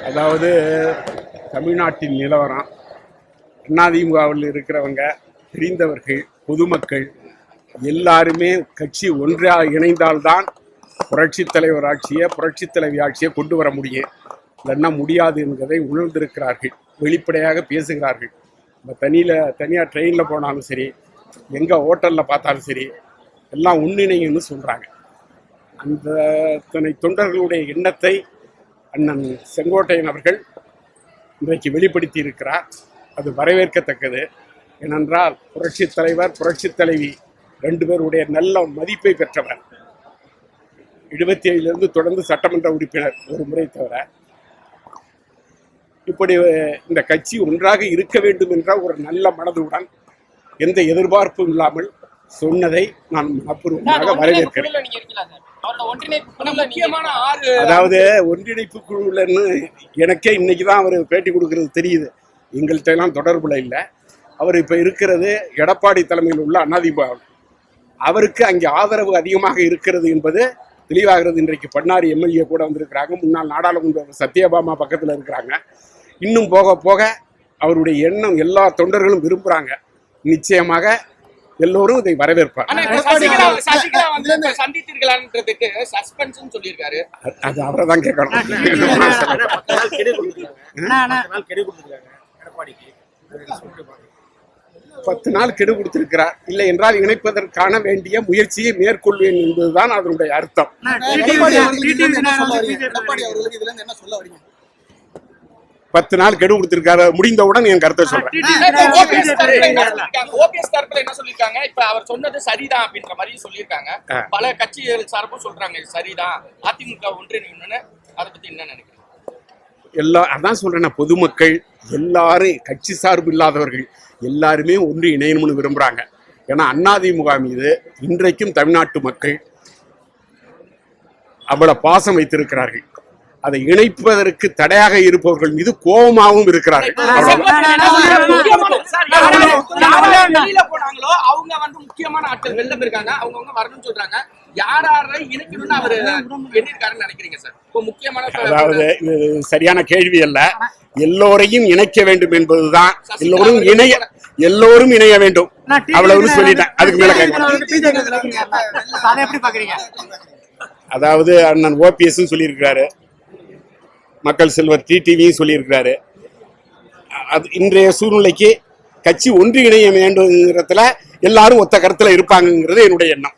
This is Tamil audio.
அதாவது தமிழ்நாட்டின் நிலவரம், அதிமுகவில் இருக்கிறவங்க, தெரிந்தவர்கள், பொதுமக்கள் எல்லாருமே கட்சி ஒன்றாக இணைந்தால்தான் புரட்சித் தலைவர் ஆட்சியை, புரட்சித் தலைவி ஆட்சியை கொண்டு வர முடியும். இல்லைன்னா முடியாது என்பதை உணர்ந்திருக்கிறார்கள், வெளிப்படையாக பேசுகிறார்கள். நம்ம தனியாக ட்ரெயினில் போனாலும் சரி, எங்கே ஹோட்டலில் பார்த்தாலும் சரி, எல்லாம் ஒன்றிணைங்கன்னு சொல்கிறாங்க. அந்த துணை தொண்டர்களுடைய எண்ணத்தை அண்ணன் செங்கோட்டையன் அவர்கள் இன்றைக்கு வெளிப்படுத்தி இருக்கிறார். அது வரவேற்கத்தக்கது. ஏனென்றால் புரட்சித் தலைவர், புரட்சித் தலைவி ரெண்டு பேருடைய நல்ல மதிப்பை பெற்றவர். 77 தொடர்ந்து சட்டமன்ற உறுப்பினர் ஒரு முறை தவிர. இப்படி இந்த கட்சி ஒன்றாக இருக்க வேண்டும் என்ற ஒரு நல்ல மனதுடன், எந்த எதிர்பார்ப்பும் இல்லாமல் சொன்னதை நான் மனப்பூர்வமாக வரவேற்கிறேன். அதாவது ஒன்றிணைப்பு குழுன்னு எனக்கே இன்னைக்குதான் அவர் பேட்டி கொடுக்கறது தெரியுது. எங்கள்கிட்ட எல்லாம் தொடர்புல இல்லை. அவர் இப்ப இருக்கிறது எடப்பாடி தலைமையில் உள்ள அதிமுக. அவருக்கு அங்கே ஆதரவு அதிகமாக இருக்கிறது என்பது தெளிவாகிறது. இன்றைக்கு பண்ணாரி எம்எல்ஏ கூட வந்திருக்கிறாங்க. முன்னாள் நாடாளுமன்ற சத்யபாமா பக்கத்தில் இருக்கிறாங்க. இன்னும் போக போக அவருடைய எண்ணம் எல்லா தொண்டர்களும் விரும்புறாங்க. நிச்சயமாக எல்லோரும் இதை வரவேற்பார். அது அவரை தான் கேட்கணும். 10 நாள் கெடு கொடுத்திருக்கிறார். இல்லை என்றால் இணைப்பதற்கான வேண்டிய முயற்சியை மேற்கொள்வேன் என்பதுதான் அதனுடைய அர்த்தம். 10 நாள் கெடு கொடுத்திருக்காரு. முடிந்தவுடன் என் கருத்தை சொல்றேன். என்ன சொல்லிருக்காங்க? இப்ப அவர் சொன்னது சரிதான் அப்படின்ற மாதிரி சொல்லியிருக்காங்க. பல கட்சிகள் சார்பும் சொல்றாங்க சரிதான், அதிமுக ஒன்றிணைன்னு. அதை பத்தி என்ன நினைக்கிறீங்க? அதான் சொல்றேன், பொதுமக்கள் எல்லாரும், கட்சி சார்பு இல்லாதவர்கள் எல்லாருமே ஒன்று இணையணும்னு விரும்புறாங்க. ஏன்னா அதிமுக மீது இன்றைக்கும் தமிழ்நாட்டு மக்கள் அவ்வளவு பாசம் வைத்திருக்கிறார்கள். அதை இணைப்பதற்கு தடையாக இருப்பவர்கள் மீது கோபமாகவும் இருக்கிறார்கள். முக்கியமான ஆட்கள் வெளில இருக்காங்க, அவங்க வரணும்னு சொல்றாங்க. யாரை இணைக்கணும்னு அவர் எண்ணிருக்காருன்னு நினைக்கிறீங்க சார்? அதாவது இது சரியான கேள்வி அல்ல. எல்லோரையும் இணைக்க வேண்டும் என்பதுதான். எல்லோரும் இணைய வேண்டும், அவ்வளவு சொல்லிட்டேன். அதுக்கு மேல அதாவது அண்ணன் OPS சொல்லியிருக்கிறாரு, மக்கள் செல்வர் டிடிவியும் சொல்லியிருக்கிறாரு. அது இன்றைய சூழ்நிலைக்கு கட்சி ஒன்று இணைய வேண்டும்ங்கிறதுல எல்லாரும் ஒத்த கருத்துல இருப்பாங்கிறது என்னுடைய எண்ணம்.